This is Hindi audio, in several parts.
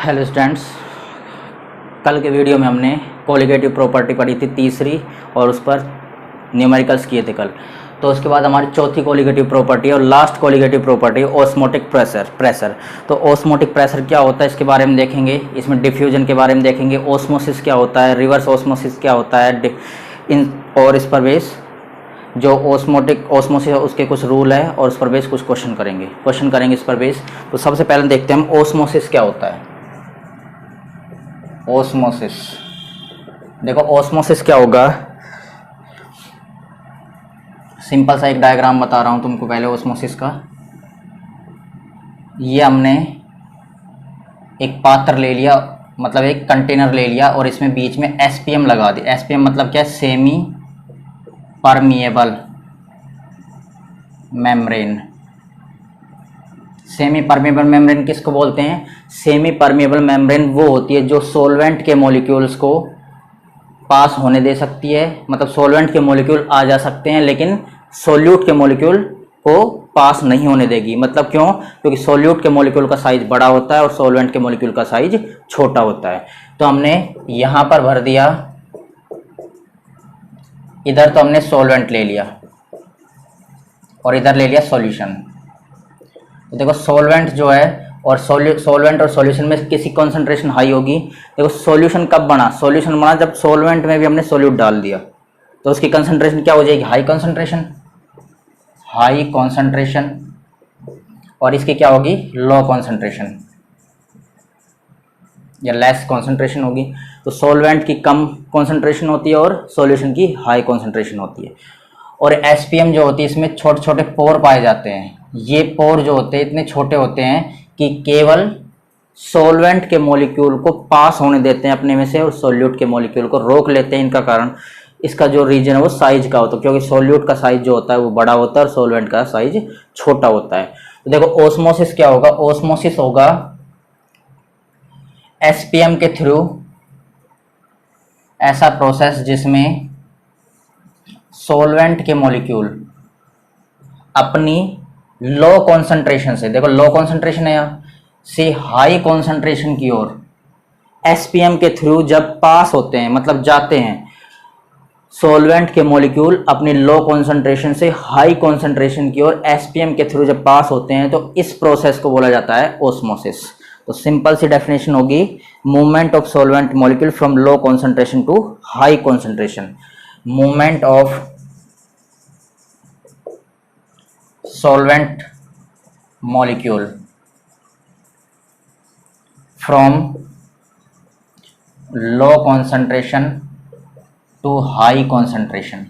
हेलो स्टूडेंट्स, कल के वीडियो में हमने कोलिगेटिव प्रॉपर्टी पढ़ी थी तीसरी और उस पर न्यूमेरिकल्स किए थे कल। तो उसके बाद हमारी चौथी कोलिगेटिव प्रॉपर्टी और last colligative property osmotic pressure. तो ऑस्मोटिक प्रेशर क्या होता है इसके बारे में देखेंगे, इसमें डिफ्यूजन के बारे में देखेंगे, ऑस्मोसिस क्या होता है, रिवर्स ऑस्मोसिस क्या होता है और इस पर बेस जो ऑस्मोसिस है उसके कुछ रूल है और उस पर बेस कुछ क्वेश्चन करेंगे इस पर बेस। तो सबसे पहले देखते हैं हम ऑस्मोसिस क्या होता है। ऑस्मोसिस, देखो ऑस्मोसिस क्या होगा, सिंपल सा एक डायग्राम बता रहा हूं तुमको पहले ऑस्मोसिस का। ये हमने एक पात्र ले लिया, मतलब एक कंटेनर ले लिया और इसमें बीच में एसपीएम लगा दी। एसपीएम मतलब क्या है, semi permeable membrane. Semi permeable membrane किसको बोलते हैं? सेमी परमिएबल मेम्ब्रेन वो होती है जो सॉल्वेंट के मॉलिक्यूल्स को पास होने दे सकती है, मतलब सॉल्वेंट के मॉलिक्यूल आ जा सकते हैं लेकिन सॉल्यूट के मॉलिक्यूल को पास नहीं होने देगी। मतलब क्यों? क्योंकि सॉल्यूट के मॉलिक्यूल का साइज बड़ा होता है और सॉल्वेंट के मॉलिक्यूल का साइज छोटा होता है। तो हमने यहां पर भर दिया, इधर तो हमने सॉल्वेंट ले लिया और इधर ले लिया सॉल्यूशन। तो देखो सॉल्वेंट जो है और सॉल्वेंट और सॉल्यूशन में किसी कॉन्सेंट्रेशन हाई होगी। देखो सॉल्यूशन कब बना? सॉल्यूशन बना जब सॉल्वेंट में भी हमने सॉल्यूट डाल दिया, तो उसकी कंसंट्रेशन क्या हो जाएगी? High concentration. और इसकी क्या होगी? लो कॉन्सेंट्रेशन या लेस कॉन्सेंट्रेशन होगी। तो सॉल्वेंट की कम कॉन्सेंट्रेशन होती है और सॉल्यूशन की हाई कॉन्सेंट्रेशन होती है। और एसपीएम जो होती है इसमें छोटे छोटे पोर पाए जाते हैं। ये पोर जो होते हैं इतने छोटे होते हैं कि केवल सॉल्वेंट के मॉलिक्यूल को पास होने देते हैं अपने में से और सॉल्यूट के मॉलिक्यूल को रोक लेते हैं। इनका कारण, इसका जो रीजन है वो साइज का होता है, क्योंकि सॉल्यूट का साइज जो होता है वो बड़ा होता है और सॉल्वेंट का साइज छोटा होता है। तो देखो ऑस्मोसिस क्या होगा? ऑस्मोसिस होगा एसपीएम के थ्रू ऐसा प्रोसेस जिसमें सॉल्वेंट के मॉलिक्यूल अपनी लो कॉन्सेंट्रेशन से, देखो लो कॉन्सेंट्रेशन है यहाँ से हाई कॉन्सेंट्रेशन की ओर एसपीएम के थ्रू जब पास होते हैं, मतलब जाते हैं, सॉल्वेंट के मॉलिक्यूल अपनी लो कॉन्सेंट्रेशन से हाई कॉन्सेंट्रेशन की ओर एसपीएम के थ्रू जब पास होते हैं तो इस प्रोसेस को बोला जाता है ऑस्मोसिस। तो सिंपल सी डेफिनेशन होगी, movement of solvent molecule from low concentration to high concentration. Movement of solvent molecule from low concentration to high concentration।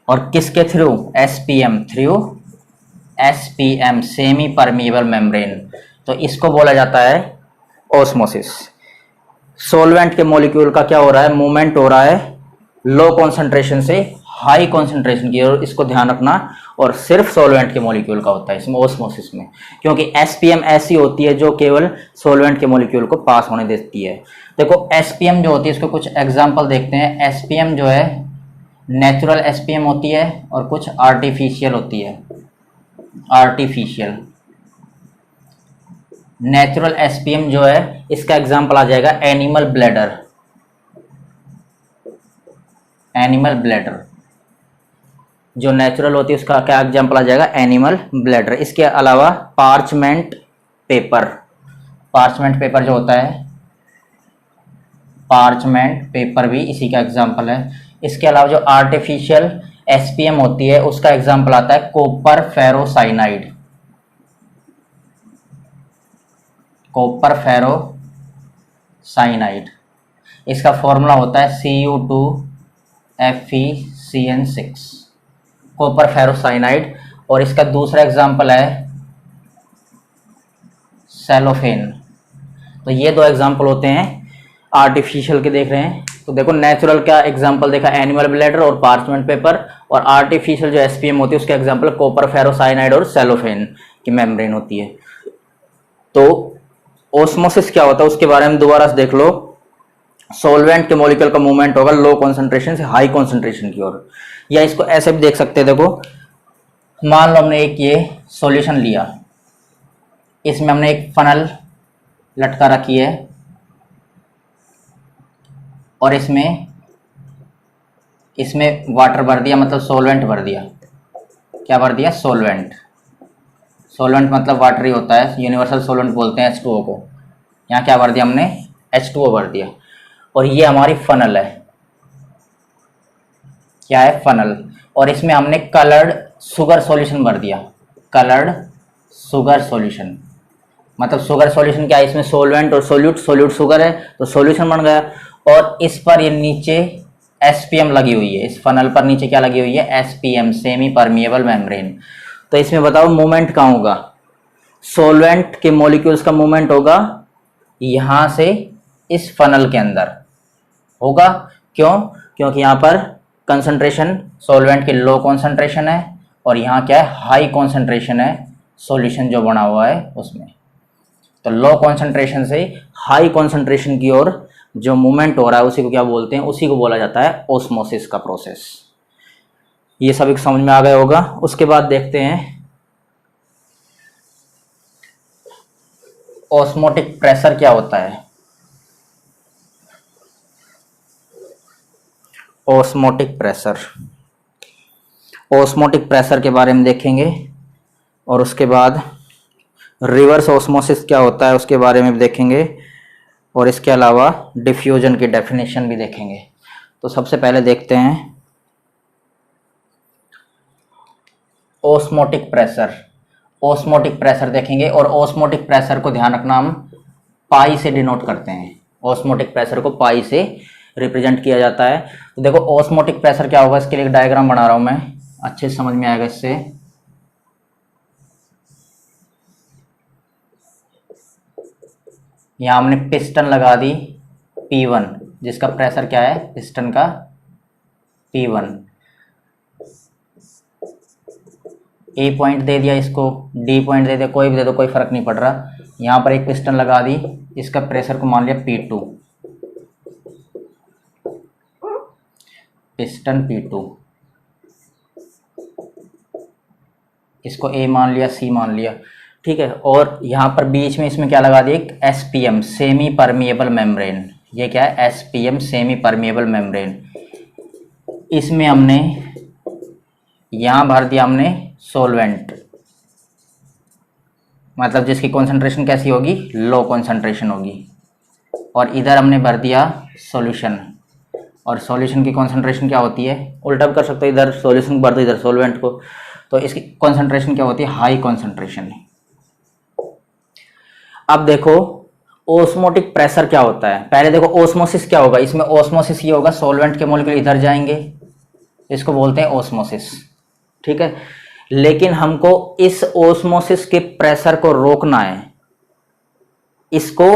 और किसके through? SPM, through SPM semi permeable membrane. तो इसको बोला जाता है ऑस्मोसिस। सॉल्वेंट के मॉलिक्यूल का क्या हो रहा है? मूवमेंट हो रहा है लो कॉन्सेंट्रेशन से हाई कॉन्सेंट्रेशन की, और इसको ध्यान रखना, और सिर्फ सॉल्वेंट के मॉलिक्यूल का होता है इसमें ऑस्मोसिस में, क्योंकि एसपीएम ऐसी होती है जो केवल सॉल्वेंट के मॉलिक्यूल को पास होने देती है। देखो एसपीएम जो होती है इसको कुछ एग्जांपल देखते हैं। एसपीएम जो है नेचुरल एसपीएम होती है और कुछ आर्टिफिशियल होती है। आर्टिफिशियल नेचुरल एसपीएम जो है इसका एग्जांपल आ जाएगा एनिमल ब्लैडर। एनिमल ब्लैडर जो नेचुरल होती है उसका क्या एग्जांपल आ जाएगा? Animal bladder. इसके अलावा पार्चमेंट पेपर, पार्चमेंट पेपर जो होता है, पार्चमेंट पेपर भी इसी का एग्जांपल है। इसके अलावा जो आर्टिफिशियल एसपीएम होती है उसका एग्जांपल आता है कॉपर फेरोसाइनाइड। कॉपर फेरोसाइनाइड, इसका फॉर्मूला होता है Cu2FeCN6, कॉपर फेरोसाइनाइड। और इसका दूसरा एग्जांपल है सेलोफेन। तो ये दो एग्जांपल होते हैं आर्टिफिशियल के, देख रहे हैं। तो देखो नेचुरल का एग्जांपल देखा एनिमल ब्लैडर और पार्चमेंट पेपर, और आर्टिफिशियल जो एसपीएम होती है उसके एग्जांपल कॉपर फेरोसाइनाइड और सेलोफेन की मेम्ब्रेन होती है। तो ऑस्मोसिस क्या होता है उसके बारे में दोबारा से देख लो। सॉल्वेंट के मॉलिक्यूल का मूवमेंट होगा लो कॉन्सेंट्रेशन से हाई कॉन्सेंट्रेशन की ओर, या इसको ऐसे भी देख सकते हैं। देखो मान लो हमने एक ये सॉल्यूशन लिया, इसमें हमने एक फनल लटका रखी है और इसमें वाटर भर दिया, मतलब सॉल्वेंट भर दिया। क्या भर दिया? सॉल्वेंट। सॉल्वेंट मतलब वाटर ही होता है, यूनिवर्सल सॉल्वेंट बोलते हैं H2O को। यहाँ क्या भर दिया हमने? H2O भर दिया। और ये हमारी फनल है। क्या है? फनल। और इसमें हमने कलर्ड शुगर सॉल्यूशन भर दिया। कलर्ड शुगर सॉल्यूशन मतलब शुगर सॉल्यूशन क्या है? इसमें सॉल्वेंट और सोल्यूट शुगर है तो सॉल्यूशन बन गया। और इस पर ये नीचे SPM लगी हुई है। इस फनल पर नीचे क्या लगी हुई है? SPM, semi permeable membrane. तो इसमें बताओ मूवमेंट कहाँ होगा? सॉल्वेंट के मॉलिक्यूल्स का मूवमेंट होगा यहां से इस फनल के अंदर होगा। क्यों? क्योंकि यहाँ पर कंसंट्रेशन सॉल्वेंट की लो कंसंट्रेशन है और यहाँ क्या है? हाई कंसंट्रेशन है सॉल्यूशन जो बना हुआ है उसमें। तो लो कंसंट्रेशन से हाई कंसंट्रेशन की ओर जो मूवमेंट हो रहा है उसी को क्या बोलते हैं? उसी को बोला जाता है ऑस्मोसिस का प्रोसेस। ये सभी समझ में आ गया होगा। उसके बाद देखते हैं ऑस्मोटिक प्रेशर क्या होता है। ऑस्मोटिक प्रेशर, ऑस्मोटिक प्रेशर के बारे में देखेंगे और उसके बाद रिवर्स ऑस्मोसिस क्या होता है उसके बारे में भी देखेंगे और इसके अलावा डिफ्यूजन की डेफिनेशन भी देखेंगे। तो सबसे पहले देखते हैं ऑस्मोटिक प्रेशर। ऑस्मोटिक प्रेशर देखेंगे और ऑस्मोटिक प्रेशर को ध्यान रखना हम पाई से डिनोट करते हैं। ऑस्मोटिक प्रेशर को पाई से रिप्रेजेंट किया जाता है। तो देखो ऑस्मोटिक प्रेशर क्या होगा, इसके लिए एक डायग्राम बना रहा हूं मैं, अच्छे से समझ में आएगा इससे। यहां हमने पिस्टन लगा दी P1, जिसका प्रेशर क्या है? पिस्टन का P1। A पॉइंट दे दिया, इसको D पॉइंट दे दिया, कोई भी दे दो, कोई फर्क नहीं पड़ रहा। यहां पर एक पिस्टन लगा दी, इसका प्रेशर को मान लिया P2, पिस्टन P2, इसको A मान लिया, C मान लिया, ठीक है। और यहाँ पर बीच में इसमें क्या लगा दिया? एक SPM, सेमी परमिएबल मेम्ब्रेन। ये क्या है? SPM, semi permeable membrane. इसमें हमने यहाँ भर दिया हमने सॉल्वेंट, मतलब जिसकी कॉन्सेंट्रेशन कैसी होगी? लो कॉन्सेंट्रेशन होगी। और इधर हमने भर दिया सॉल्यूशन, और सॉल्यूशन की कॉन्सेंट्रेशन क्या होती है? उल्टा भी कर सकते हो, इधर सॉल्यूशन भर दो, इधर सॉल्वेंट को, तो इसकी कॉन्सेंट्रेशन क्या होती है? High concentration. अब देखो ऑस्मोटिक प्रेशर क्या होता है। पहले देखो ऑस्मोसिस क्या होगा। इसमें ऑस्मोसिस ये होगा, सॉल्वेंट के मॉलिक्यूल इधर जाएंगे, इसको बोलते हैं ऑस्मोसिस, ठीक है। लेकिन हमको इस ऑस्मोसिस के प्रेशर को रोकना है, इसको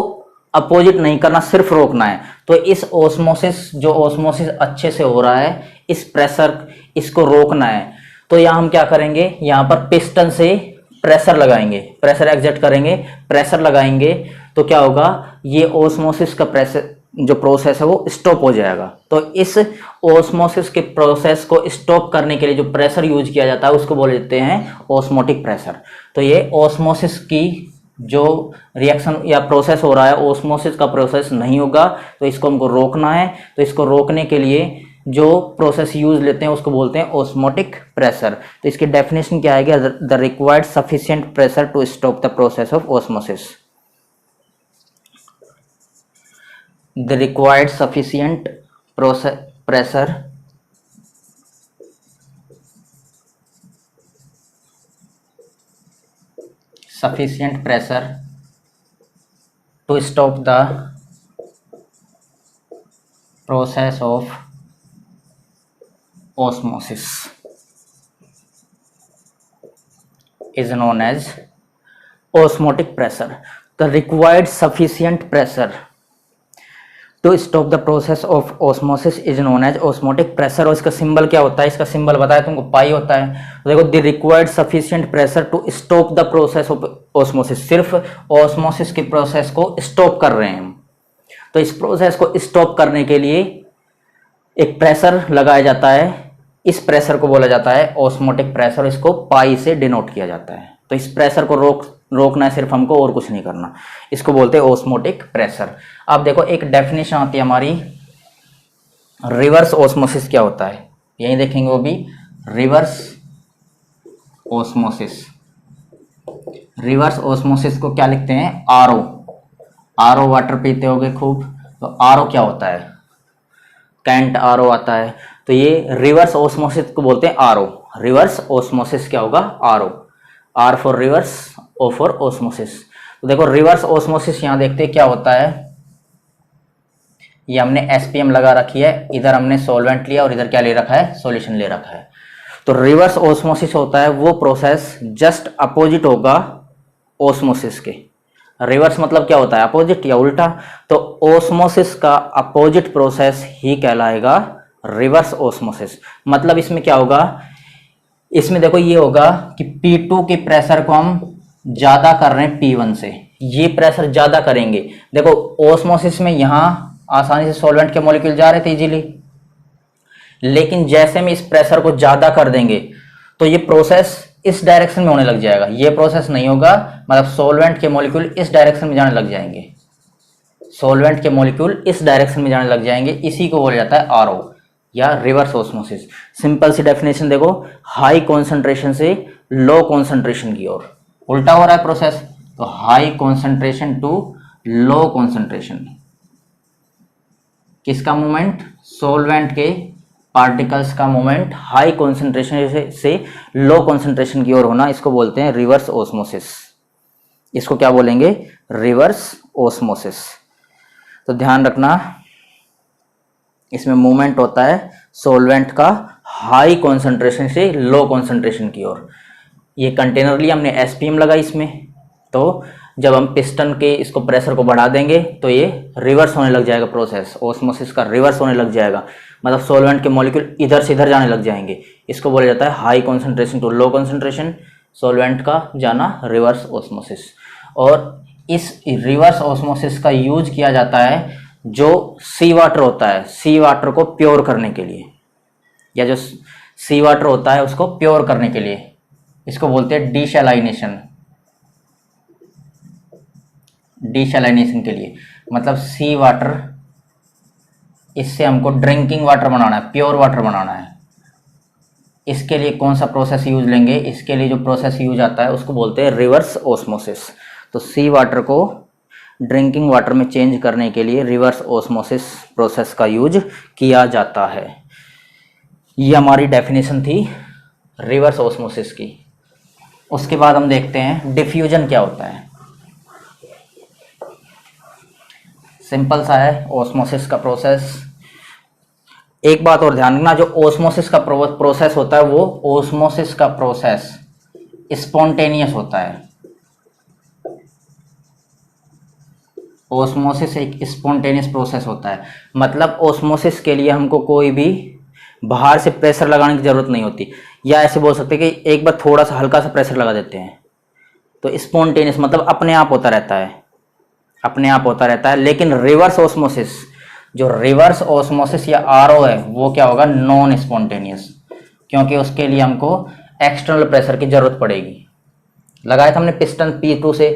अपोजिट नहीं करना, सिर्फ रोकना है। तो इस ऑस्मोसिस, जो ऑस्मोसिस अच्छे से हो रहा है, इस प्रेशर, इसको रोकना है। तो यहां हम क्या करेंगे? यहां पर पिस्टन से प्रेशर लगाएंगे, प्रेशर एग्जर्ट करेंगे, प्रेशर लगाएंगे, तो क्या होगा? ये ऑस्मोसिस का प्रेशर जो प्रोसेस है वो स्टॉप हो जाएगा। तो इस ऑस्मोसिस के प्रोसेस को स्टॉप करने के लिए जो प्रेशर यूज किया जाता है उसको बोल देते हैं ऑस्मोटिक प्रेशर। तो ये ऑस्मोसिस की जो रिएक्शन या प्रोसेस हो रहा है, ऑस्मोसिस का प्रोसेस नहीं होगा, तो इसको हमको रोकना है। तो इसको रोकने के लिए जो प्रोसेस यूज लेते हैं उसको बोलते हैं ऑस्मोटिक प्रेशर। तो इसकी डेफिनेशन क्या आएगी? The required sufficient pressure to stop the process of osmosis. The required sufficient pressure to stop the process of osmosis is known as osmotic pressure. The required sufficient pressure to stop the process of osmosis is known as osmotic pressure. और इसका सिंबल क्या होता है? इसका सिंबल बताया तुमको, पाई होता है। तो देखो, the required sufficient pressure to stop the process of osmosis, सिर्फ ऑस्मोसिस के प्रोसेस को स्टॉप कर रहे हैं हम। तो इस प्रोसेस को स्टॉप करने के लिए एक प्रेशर लगाया जाता है, इस प्रेशर को बोला जाता है ऑस्मोटिक प्रेशर, इसको पाई से डिनोट किया जाता है। तो इस प्रेशर को रोकना है सिर्फ हमको, और कुछ नहीं करना। इसको बोलते हैं ऑस्मोटिक प्रेशर। अब देखो एक डेफिनेशन आती है हमारी, रिवर्स ऑस्मोसिस क्या होता है, यही देखेंगे वो भी। रिवर्स ऑस्मोसिस, रिवर्स ऑस्मोसिस को क्या लिखते हैं, आरओ। आरओ वाटर पीते होगे खूब, तो आरओ क्या होता है, कैंट आरओ आता है। तो ये रिवर्स ऑस्मोसिस को बोलते हैं आरओ। रिवर्स ऑस्मोसिस क्या होगा, RO. R for reverse, O for osmosis. तो देखो रिवर्स ऑस्मोसिस यहां देखते हैं क्या होता है। ये हमने एसपीएम लगा रखी है, इधर हमने सॉल्वेंट लिया और इधर क्या ले रखा है, सॉल्यूशन ले रखा है। तो रिवर्स ऑस्मोसिस होता है वो प्रोसेस जस्ट अपोजिट होगा ऑस्मोसिस के। रिवर्स मतलब क्या होता है, अपोजिट या उल्टा। तो ऑस्मोसिस का अपोजिट प्रोसेस ही कहलाएगा रिवर्स ऑस्मोसिस। मतलब इसमें क्या होगा, इसमें देखो ये होगा कि P2 के प्रेशर को हम ज्यादा कर रहे हैं P1 से, ये प्रेशर ज्यादा करेंगे। देखो ऑस्मोसिस में यहां आसानी से सॉल्वेंट के मॉलिक्यूल जा रहे थे इजीली, लेकिन जैसे में इस प्रेशर को ज्यादा कर देंगे तो ये प्रोसेस इस डायरेक्शन में होने लग जाएगा, ये प्रोसेस नहीं होगा। मतलब सॉल्वेंट के मॉलिक्यूल इस डायरेक्शन में जाने लग जाएंगे, सॉल्वेंट के मॉलिक्यूल इस डायरेक्शन में जाने लग जाएंगे। इसी को बोला जाता है आरओ या रिवर्स ऑस्मोसिस। सिंपल सी डेफिनेशन देखो, हाई कॉन्सेंट्रेशन से लो कॉन्सेंट्रेशन की ओर उल्टा हो रहा है प्रोसेस। तो high concentration to low concentration, किसका मूवमेंट, सॉल्वेंट के पार्टिकल्स का मूवमेंट हाई कॉन्सेंट्रेशन से लो कॉन्सेंट्रेशन की ओर होना, इसको बोलते हैं रिवर्स ऑस्मोसिस। इसको क्या बोलेंगे, रिवर्स ऑस्मोसिस। तो ध्यान रखना, इसमें मूवमेंट होता है सॉल्वेंट का हाई कॉन्सेंट्रेशन से लो कॉन्सेंट्रेशन की ओर। ये कंटेनर लिया हमने, एसपीएम लगा इसमें, तो जब हम पिस्टन के इसको प्रेशर को बढ़ा देंगे तो ये रिवर्स होने लग जाएगा, प्रोसेस ऑस्मोसिस का रिवर्स होने लग जाएगा। मतलब सॉल्वेंट के मॉलिक्यूल इधर से इधर जाने लग जाएंगे। इसको बोला जाता है high concentration to low concentration, solvent का जाना रिवर्स ऑस्मोसिस। और इस रिवर्स ऑस्मोसिस का यूज किया जाता है जो सी वाटर होता है, सी वाटर को प्योर करने के लिए, या जो सी वाटर होता है उसको प्योर करने के लिए। इसको बोलते हैं डीसैलाइनेशन, डीसैलाइनेशन के लिए। मतलब सी वाटर, इससे हमको ड्रिंकिंग वाटर बनाना है, प्योर वाटर बनाना है। इसके लिए कौन सा प्रोसेस यूज लेंगे, इसके लिए जो प्रोसेस यूज आता है उसको बोलते हैं रिवर्स ऑस्मोसिस। तो सी वाटर को ड्रिंकिंग वाटर में चेंज करने के लिए रिवर्स ऑस्मोसिस प्रोसेस का यूज किया जाता है। ये हमारी डेफिनेशन थी रिवर्स ऑस्मोसिस की। उसके बाद हम देखते हैं डिफ्यूजन क्या होता है। सिंपल सा है ऑस्मोसिस का प्रोसेस। एक बात और ध्यान रखना, जो ऑस्मोसिस का प्रोसेस होता है वो ऑस्मोसिस का प्रोसेस स्पॉन्टेनियस होता है। ऑस्मोसिस एक स्पॉन्टेनियस प्रोसेस होता है। मतलब ऑस्मोसिस के लिए हमको कोई भी बाहर से प्रेशर लगाने की जरूरत नहीं होती, या ऐसे बोल सकते हैं कि एक बार थोड़ा सा हल्का सा प्रेशर लगा देते हैं तो स्पॉन्टेनियस, मतलब अपने आप होता रहता है, अपने आप होता रहता है। लेकिन रिवर्स ऑस्मोसिस, जो रिवर्स ऑस्मोसिस या आरओ है वो क्या होगा, नॉन स्पॉन्टेनियस, क्योंकि उसके लिए हमको एक्सटर्नल प्रेशर की जरूरत पड़ेगी। लगाया था हमने पिस्टन P2 से,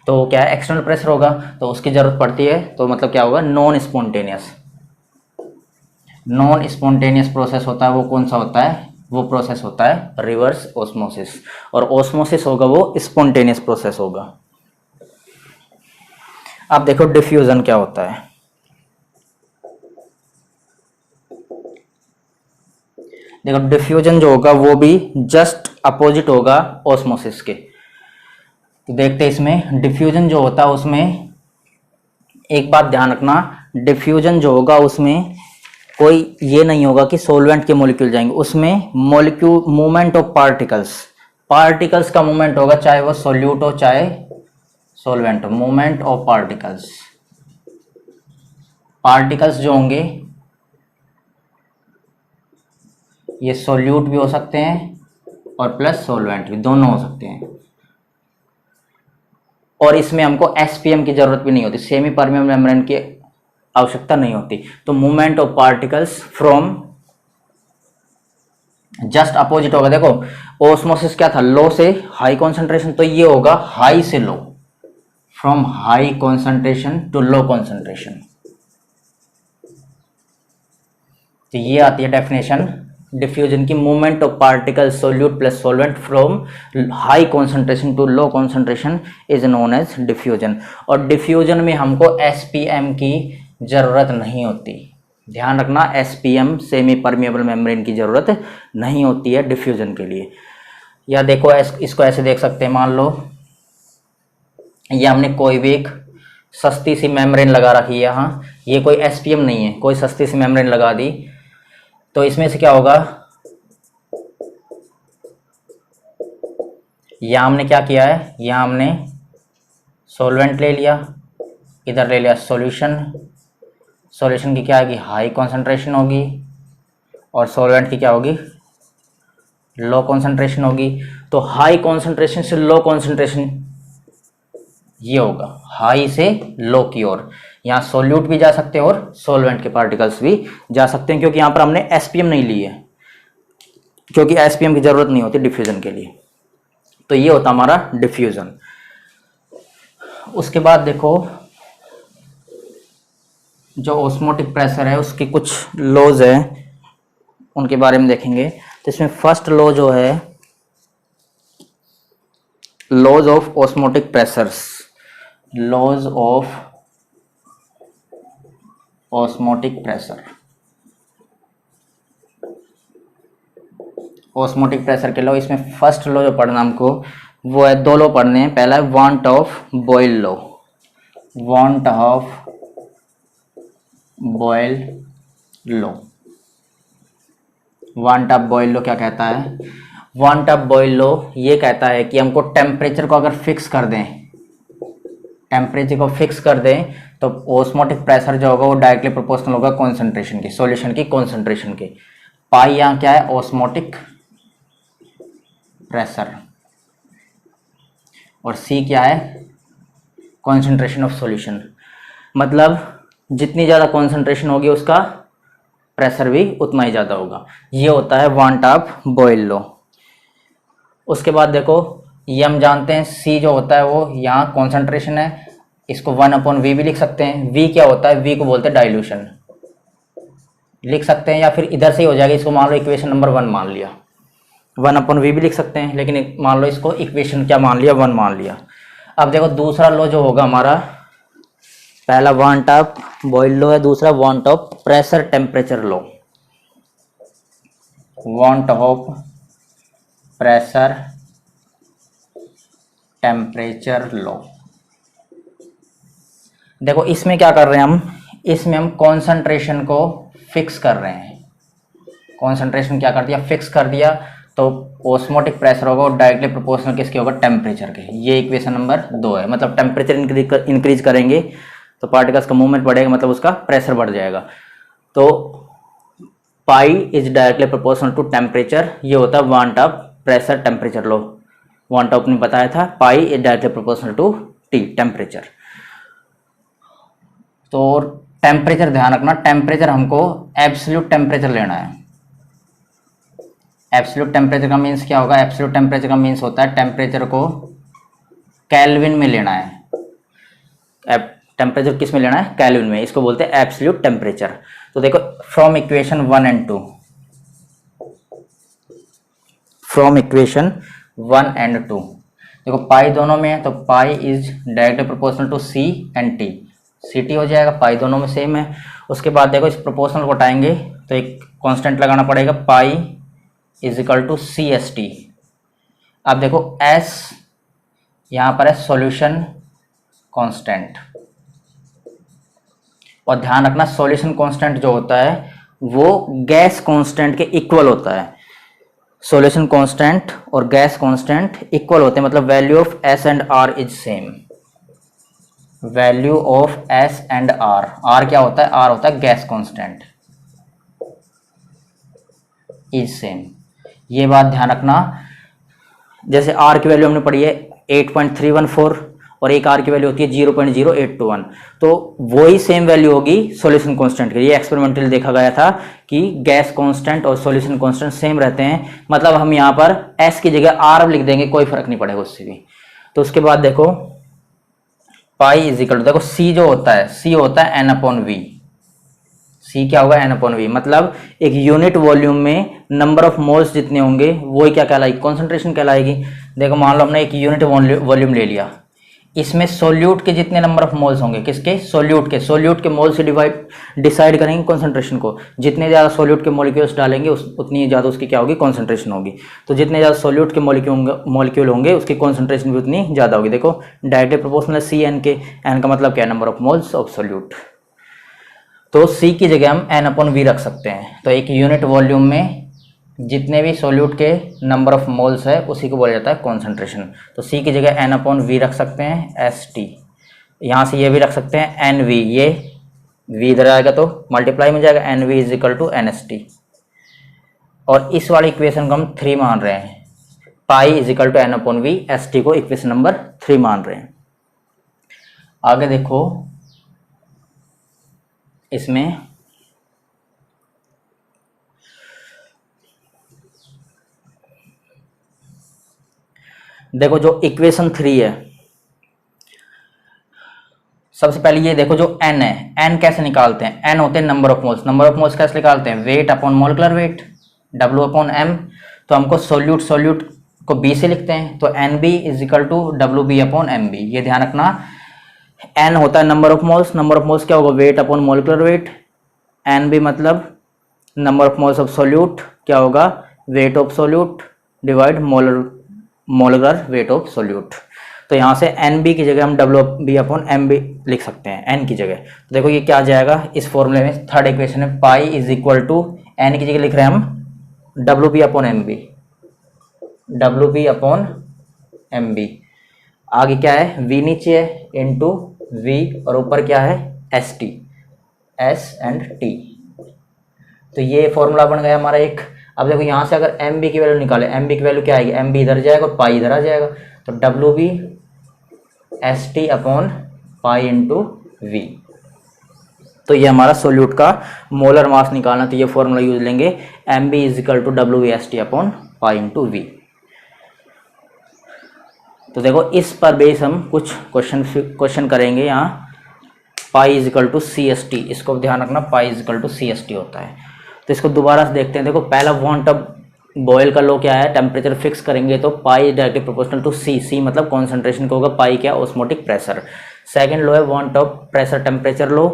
तो क्या है, एक्सटर्नल प्रेशर होगा, तो उसकी जरूरत पड़ती है। तो मतलब क्या होगा, non spontaneous. Non spontaneous process होता है वो कौन सा होता है, वो प्रोसेस होता है रिवर्स ऑस्मोसिस। और ऑस्मोसिस होगा वो स्पॉन्टेनियस प्रोसेस होगा। अब देखो डिफ्यूजन क्या होता है। देखो डिफ्यूजन जो होगा वो भी जस्ट अपोजिट होगा ऑस्मोसिस के। तो देखते हैं इसमें डिफ्यूजन जो होता है उसमें एक बात ध्यान रखना, डिफ्यूजन जो होगा उसमें कोई ये नहीं होगा कि सॉल्वेंट के मॉलिक्यूल जाएंगे, उसमें molecule movement of particles, particles का मूवमेंट होगा, चाहे वो सोल्यूट हो चाहे सॉल्वेंट हो। मूवमेंट ऑफ पार्टिकल्स, पार्टिकल्स जो होंगे ये सोल्यूट भी हो सकते हैं और प्लस सॉल्वेंट भी, दोनों हो सकते हैं। और इसमें हमको एसपीएम की जरूरत भी नहीं होती, सेमी परमेबल मेम्ब्रेन की आवश्यकता नहीं होती। तो movement of particles from just opposite होगा। देखो ओस्मोसिस क्या था, लो से हाई कॉन्सेंट्रेशन, तो ये होगा हाई से low, from high concentration to low concentration. तो ये आती है डेफिनेशन डिफ्यूजन की, movement of particle solute plus solvent from high concentration to low concentration is known as diffusion. और डिफ्यूजन में हमको एसपीएम की जरूरत नहीं होती, ध्यान रखना, एसपीएम सेमी परमिएबल मेम्ब्रेन की जरूरत नहीं होती है डिफ्यूजन के लिए। या देखो इसको ऐसे देख सकते हैं, मान लो ये हमने कोई भी एक सस्ती सी मेम्ब्रेन लगा रखी है यहाँ, ये कोई एसपीएम नहीं है, कोई सस्ती सी मेम्ब्रेन लगा दी, तो इसमें से क्या होगा, यहाँ हमने क्या किया है, यहाँ हमने सॉल्वेंट ले लिया, इधर ले लिया सॉल्यूशन, सॉल्यूशन की क्या होगी, हाई कॉन्सेंट्रेशन होगी, और सॉल्वेंट की क्या होगी, लो कॉन्सेंट्रेशन होगी। तो हाई कॉन्सेंट्रेशन से लो कॉन्सेंट्रेशन ये होगा, हाई से लो की ओर। यहाँ सोल्यूट भी जा सकते हैं और सॉल्वेंट के पार्टिकल्स भी जा सकते हैं, क्योंकि यहाँ पर हमने एसपीएम नहीं ली है, क्योंकि एसपीएम की जरूरत नहीं होती डिफ्यूजन के लिए। तो ये होता हमारा डिफ्यूजन। उसके बाद देखो जो ऑस्मोटिक प्रेशर है उसके कुछ लॉज है, उनके बारे में देखेंगे। तो इसमें फर्स्ट लॉ जो है, laws of osmotic pressures, laws of osmotic pressure. Osmotic pressure के लॉ, इसमें फर्स्ट लॉ जो पढ़ना हमको वो है, दो लॉ पढ़ने हैं। पहला है van't Hoff Boyle law, van't Hoff Boyle law. Van't Hoff Boyle law क्या कहता है, वांट ऑफ बॉयल लॉ ये कहता है कि हमको टेम्परेचर को अगर फिक्स कर दें, टेम्परेचर को फिक्स कर दें, तो ऑस्मोटिक प्रेशर जो होगा वो डायरेक्टली प्रोपोर्शनल होगा कॉन्सेंट्रेशन की, सॉल्यूशन की कॉन्सेंट्रेशन के। पाई यहाँ क्या है, ऑस्मोटिक प्रेशर, और सी क्या है, कॉन्सेंट्रेशन ऑफ सॉल्यूशन। मतलब जितनी ज़्यादा कॉन्सेंट्रेशन होगी उसका प्रेशर भी उतना ही ज़्यादा होगा। ये होता है वांट ऑफ बॉयल लॉ। उसके बाद देखो ये हम जानते हैं, सी जो होता है वो यहाँ कॉन्सेंट्रेशन है, इसको 1/v भी लिख सकते हैं। v क्या होता है, v को बोलते हैं डाइल्यूशन, लिख सकते हैं, या फिर इधर से ही हो जाएगा, इसको मान लो इक्वेशन नंबर 1 मान लिया, 1/v भी लिख सकते हैं, लेकिन मान लो इसको इक्वेशन क्या मान लिया, 1 मान लिया। अब देखो दूसरा लॉ जो होगा हमारा, पहला वांट ऑफ बॉयल लॉ है, दूसरा want Hoff pressure temperature law. Van't Hoff pressure temperature law, देखो इसमें क्या कर रहे हैं हम, इसमें हम कॉन्सेंट्रेशन को फिक्स कर रहे हैं। कॉन्सेंट्रेशन क्या कर दिया, फिक्स कर दिया, तो ऑस्मोटिक प्रेशर होगा और डायरेक्टली प्रोपोर्शनल किसके होगा, टेम्परेचर के। ये इक्वेशन नंबर 2 है। मतलब टेम्परेचर इंक्रीज करेंगे तो पार्टिकल्स का मूवमेंट बढ़ेगा, मतलब उसका प्रेशर बढ़ जाएगा। तो pi is directly proportional to temperature, ये होता है van't Hoff pressure temperature law. Van't Hoff ने बताया था, pi is directly proportional to T, temperature. तो टेम्परेचर ध्यान रखना, टेम्परेचर हमको एब्सोल्यूट टेम्परेचर लेना है। एब्सोल्यूट टेम्परेचर का मीन्स क्या होगा, एब्सोल्यूट टेम्परेचर का मीन्स होता है टेम्परेचर को केल्विन में लेना है। टेम्परेचर किस में लेना है, केल्विन में, इसको बोलते हैं एब्सोल्यूट टेम्परेचर। तो देखो from equation 1 and 2, from equation 1 and 2 देखो पाई दोनों में है, तो pi is directly proportional to C and T, C T हो जाएगा, पाई दोनों में सेम है। उसके बाद देखो इस प्रोपोर्शनल को हटाएंगे तो एक कांस्टेंट लगाना पड़ेगा, pi is equal to C S T. अब देखो एस यहाँ पर है सॉल्यूशन कांस्टेंट, और ध्यान रखना सॉल्यूशन कांस्टेंट जो होता है वो गैस कांस्टेंट के इक्वल होता है। सॉल्यूशन कांस्टेंट और गैस कांस्टेंट इक्वल होते हैं, मतलब value of S and R is same. Value of S and R, R क्या होता है, आर होता है गैस कांस्टेंट, इज सेम। ये बात ध्यान रखना। जैसे आर की वैल्यू हमने पढ़ी है 8.314, और एक आर की वैल्यू होती है 0.0821। तो वही सेम वैल्यू होगी सॉल्यूशन कांस्टेंट की। ये एक्सपेरिमेंटली देखा गया था कि गैस कांस्टेंट और सॉल्यूशन कांस्टेंट सेम रहते हैं, मतलब हम यहाँ पर एस की जगह आर लिख देंगे, कोई फर्क नहीं पड़ेगा उससे भी। तो उसके बाद देखो पाई इज इक्वल टू, देखो सी जो होता है, सी होता है एन अपॉन वी। सी क्या होगा, एन अपॉन वी, मतलब एक यूनिट वॉल्यूम में नंबर ऑफ मोल्स जितने होंगे वही क्या कहलाएगी, कॉन्सेंट्रेशन कहलाएगी। देखो मान लो हमने एक यूनिट वॉल्यूम ले लिया, इसमें सोल्यूट के जितने नंबर ऑफ मोल्स होंगे, किसके, सोल्यूट के मोल से डिसाइड करेंगे कॉन्सेंट्रेशन को। जितने ज़्यादा सोल्यूट के मॉलिक्यूल्स डालेंगे उतनी ज़्यादा उसकी क्या होगी, कॉन्सेंट्रेशन होगी। तो जितने ज़्यादा सोल्यूट के मॉलिक्यूल होंगे उसकी कॉन्सेंट्रेशन भी उतनी ज़्यादा होगी। देखो डायरेक्टली प्रोपोर्शनल सी एन के, एन का मतलब क्या है, number of moles of solute. तो सी की जगह हम एन अपॉन वी रख सकते हैं। तो एक यूनिट वॉल्यूम में जितने भी सोल्यूट के नंबर ऑफ मोल्स है उसी को बोला जाता है कॉन्सेंट्रेशन। तो सी की जगह एन अपॉन वी रख सकते हैं, एस टी। यहाँ से ये भी रख सकते हैं एन वी, ये वी इधर आएगा तो मल्टीप्लाई में जाएगा, N V is equal to N S T. और इस वाली इक्वेशन को हम 3 मान रहे हैं, pi is equal to N upon V, S T को इक्वेशन नंबर 3 मान रहे हैं। आगे देखो इसमें देखो जो इक्वेशन 3 है, सबसे पहले ये देखो जो n है, n कैसे निकालते हैं, n होते हैं number of moles. Number of moles कैसे निकालते हैं, wait upon molecular wait, W upon m। तो हमको सोल्यूट को B से लिखते हैं, तो NB is equal to WB upon MB। ये ध्यान रखना, n होता है number of moles, number of moles क्या होगा, weight upon molecular weight. NB मतलब number of moles of solute, क्या होगा, weight of solute divide molecular weight of solute. तो यहाँ से एन बी की जगह हम W B upon M B लिख सकते हैं, एन की जगह। तो देखो ये क्या आ जाएगा इस फॉर्मूले में, थर्ड इक्वेशन है, pi is equal to N की जगह लिख रहे हैं हम W B upon M B, W B upon M B. आगे क्या है, वी नीचे है इंटू वी, और ऊपर क्या है, S T, S and T. तो ये फॉर्मूला बन गया हमारा एक। अब देखो यहाँ से अगर एम बी की वैल्यू निकाले, एम बी की वैल्यू क्या आएगी, एम बी इधर जाएगा और पाई इधर आ जाएगा, तो W B S T upon pi into V. तो ये हमारा सोल्यूट का मोलर मास निकालना, तो ये फॉर्मूला यूज लेंगे, M B is equal to W B S T upon pi into V. तो देखो इस पर बेस हम कुछ क्वेश्चन करेंगे। यहाँ pi is equal to C S T, इसको ध्यान रखना, pi is equal to C S T होता है। तो इसको दोबारा से देखते हैं। देखो पहला वॉन्ट ऑफ बॉयल का लो क्या है, टेम्परेचर फिक्स करेंगे तो पाई डायरेक्टली प्रोपोर्शनल टू सी, सी मतलब कॉन्सेंट्रेशन का होगा, पाई क्या, ऑस्मोटिक प्रेशर। सेकंड लो है van't of pressure temperature law,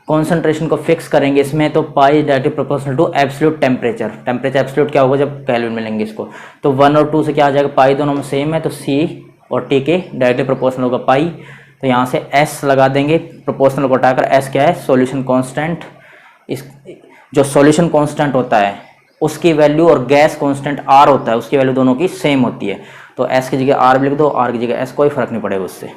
concentration को फिक्स करेंगे इसमें तो pi directly proportional to absolute temperature. Temperature absolute क्या होगा जब कैलोरी में लेंगे इसको, तो 1 और 2 से क्या आ जाएगा, पाई दोनों में सेम है, तो सी और टी के डायरेक्टली प्रोपोर्शनल होगा पाई। तो यहाँ से एस लगा देंगे, प्रोपोर्शनल को हटाकर, एस क्या है, सॉल्यूशन कांस्टेंट। इस जो सॉल्यूशन कांस्टेंट होता है उसकी वैल्यू और गैस कांस्टेंट आर होता है उसकी वैल्यू दोनों की सेम होती है, तो एस की जगह आर लिख दो, आर की जगह एस, कोई फर्क नहीं पड़ेगा उससे।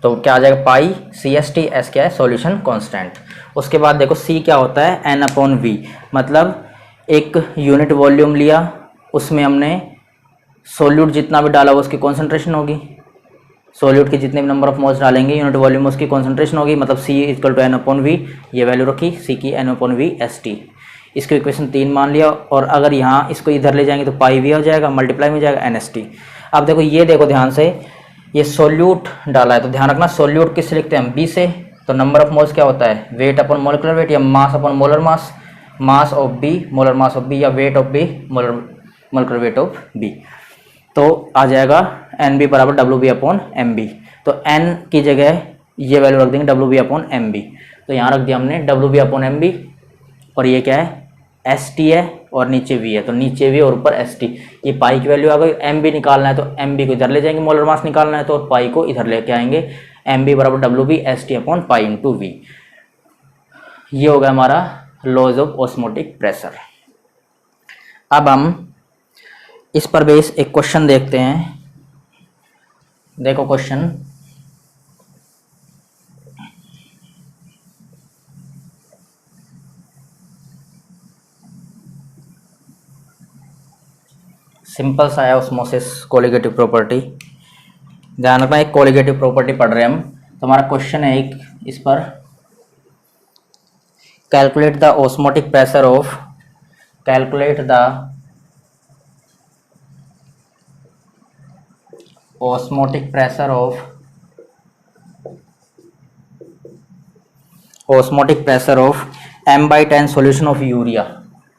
तो क्या आ जाएगा, पाई सी एस टी, एस क्या है, सॉल्यूशन कांस्टेंट। उसके बाद देखो सी क्या होता है, एन अपॉन वी, मतलब एक यूनिट वॉल्यूम लिया, उसमें हमने सोल्यूट जितना भी डाला वो उसकी कॉन्सेंट्रेशन होगी, सोल्यूट के जितने भी नंबर ऑफ मोल्स डालेंगे यूनिट वॉल्यूम उसकी कॉन्सेंट्रेशन होगी, मतलब C equal to N upon V, ये वैल्यू रखी सी की, N upon V S T. इसको इक्वेशन 3 मान लिया, और अगर यहाँ इसको इधर ले जाएंगे तो पाई वी हो जाएगा, मल्टीप्लाई में जाएगा एन एस टी। अब देखो ये देखो ध्यान से, ये सोल्यूट डाला है तो ध्यान रखना सोल्यूट किससे लिखते हैं हम, बी से। तो नंबर ऑफ मोल्स क्या होता है, वेट अपॉन मोलिकुलर वेट या mass upon molar mass, mass of B molar mass of B, या weight of B molecular weight of B. तो आ जाएगा एन बी बराबर W B upon M B. तो एन की जगह ये वैल्यू रख देंगे W B upon M B, तो यहाँ रख दिया हमने W B upon M B, और ये क्या है, एस टी है और नीचे वी है, तो नीचे वी और ऊपर एस टी। ये पाई की वैल्यू आ गई, एम बी निकालना है तो एम बी को इधर ले जाएंगे, मोलर मास निकालना है तो पाई को इधर लेके आएंगे, एम बी बराबर W B S T upon pi into V. ये हो गया हमारा लॉज ऑफ ऑस्मोटिक प्रेशर। अब हम इस पर बेस एक क्वेश्चन देखते हैं। देखो क्वेश्चन, सिंपल सा है, ऑस्मोसिस कोलिगेटिव प्रॉपर्टी। ध्यान रखना, एक कोलिगेटिव प्रॉपर्टी पढ़ रहे हैं हम। तो हमारा क्वेश्चन है एक इस पर, calculate the osmotic pressure of, calculate the osmotic pressure of, osmotic pressure of m/10 solution of urea.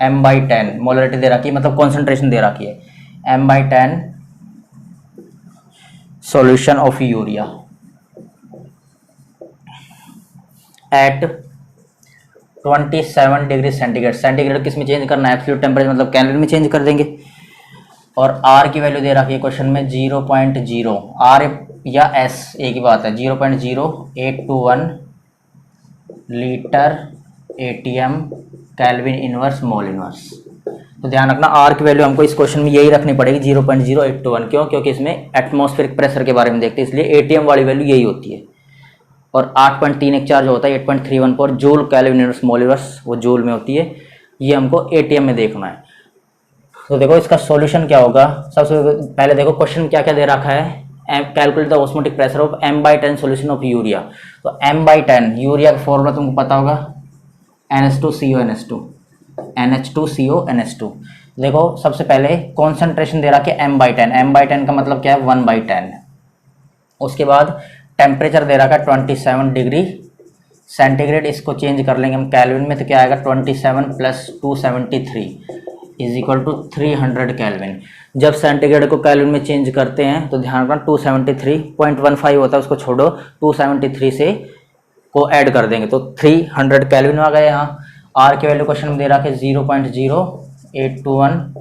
m/10 molarity दे रखी है, मतलब कॉन्सेंट्रेशन दे रखी है, m/10 solution of urea at 27 degree centigrade. Centigrade किस में चेंज करना है, एब्सोल्यूट टेम्परेचर मतलब कैलोरी में चेंज कर देंगे। और R की वैल्यू दे रखी है क्वेश्चन में 0.0, R या S एक ही बात है, 0.0821 litre ATM kelvin inverse mole inverse. तो ध्यान रखना R की वैल्यू हमको इस क्वेश्चन में यही रखनी पड़ेगी 0.0821। क्यों? क्योंकि इसमें एटमॉस्फेरिक प्रेशर के बारे में देखते हैं, इसलिए ATM वाली वैल्यू यही होती है। और 8.3 चार्ज होता है 8.314 joule kelvin inverse mole inverse, वो जूल में होती है। ये हमको ATM में देखना है। तो देखो इसका सॉल्यूशन क्या होगा। सबसे पहले देखो क्वेश्चन क्या क्या दे रखा है, calculate the osmotic pressure of m/10 solution of urea. तो m/10 यूरिया का फॉर्मूला तुमको पता होगा, NH2CO NH2। देखो सबसे पहले कॉन्सेंट्रेशन दे रखा है m/10, m/10 का मतलब क्या है 1/10। उसके बाद टेम्परेचर दे रखा है 27 डिग्री सेंटीग्रेड, इसको चेंज कर लेंगे हम कैल्विन में, तो क्या आएगा 27 + 273 = 300 कैल्विन। जब सेंटीग्रेड को कैल्विन में चेंज करते हैं तो ध्यान रखना 273.15 होता है, उसको छोड़ो, 273 से को ऐड कर देंगे तो 300 कैल्विन आ गए। यहाँ R की वैल्यू क्वेश्चन में दे रखा है 0.0821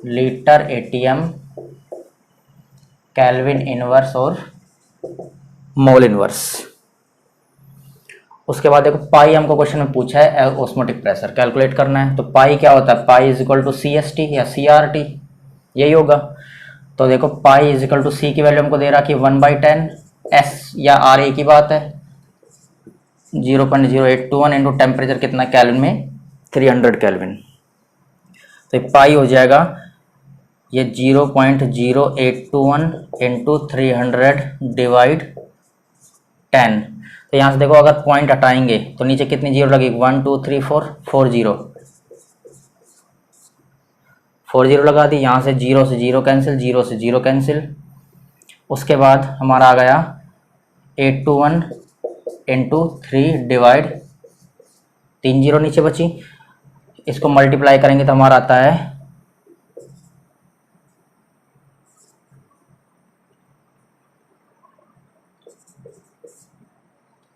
लीटर ATM कैल्विन इनवर्स और मोल इनवर्स। उसके बाद देखो पाई हमको क्वेश्चन में पूछा है ऑस्मोटिक प्रेशर कैलकुलेट करना है। तो पाई क्या होता है, पाई = CST या CRT, यही होगा। तो देखो पाई = C की वैल्यू हमको दे रहा कि 1/10, S या R एक ही बात है, 0.0821 इंटू टेम्परेचर कितना कैल्विन में 300 कैल्विन। तो पाई हो जाएगा ये 0.0821 इंटू 300 डिवाइड 10। तो यहाँ से देखो अगर पॉइंट हटाएंगे तो नीचे कितनी जीरो लगेगी, 1 2 3 4 4 जीरो, 4 जीरो लगा दी। यहाँ से 0 से 0 कैंसिल, 0 से 0 कैंसिल। उसके बाद हमारा आ गया 821 इंटू 3 डिवाइड 3 जीरो नीचे बची, इसको मल्टीप्लाई करेंगे तो हमारा आता है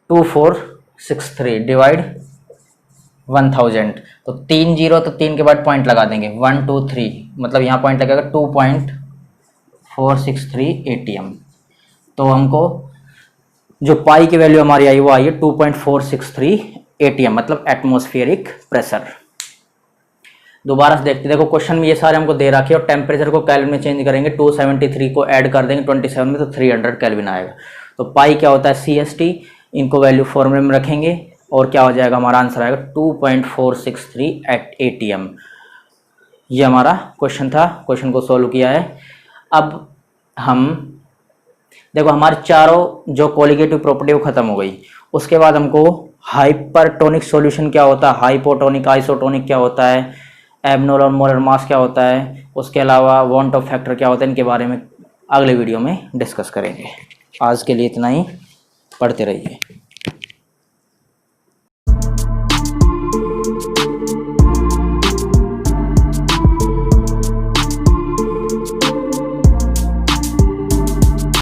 2463 डिवाइड 1000। तो 3 जीरो, तो 3 के बाद पॉइंट लगा देंगे 1 2 3, मतलब यहाँ पॉइंट लगेगा 2.463 ATM। तो हमको जो पाई की वैल्यू हमारी आई वो आई है 2.463 ATM, मतलब एटमॉस्फेरिक प्रेशर। दोबारा से देखते, देखो क्वेश्चन में ये सारे हमको दे रखे और टेम्परेचर को कैल्विन में चेंज करेंगे, 273 को ऐड कर देंगे 27 में तो 300 कैल्विन आएगा। तो पाई क्या होता है CST, इनको वैल्यू फॉर्मूले में रखेंगे और क्या हो जाएगा, हमारा आंसर आएगा 2.463 ATM। ये हमारा क्वेश्चन था, क्वेश्चन को सॉल्व किया है। अब हम देखो हमारे चारों जो कोलिगेटिव प्रॉपर्टी वो खत्म हो गई। उसके बाद हमको हाइपरटोनिक सॉल्यूशन क्या होता है, हाइपोटोनिक आइसोटोनिक क्या होता है, एबनॉर्मल मोलर मास क्या होता है, उसके अलावा वांट ऑफ फैक्टर क्या होता है, इनके बारे में अगले वीडियो में डिस्कस करेंगे। आज के लिए इतना ही, पढ़ते रहिए।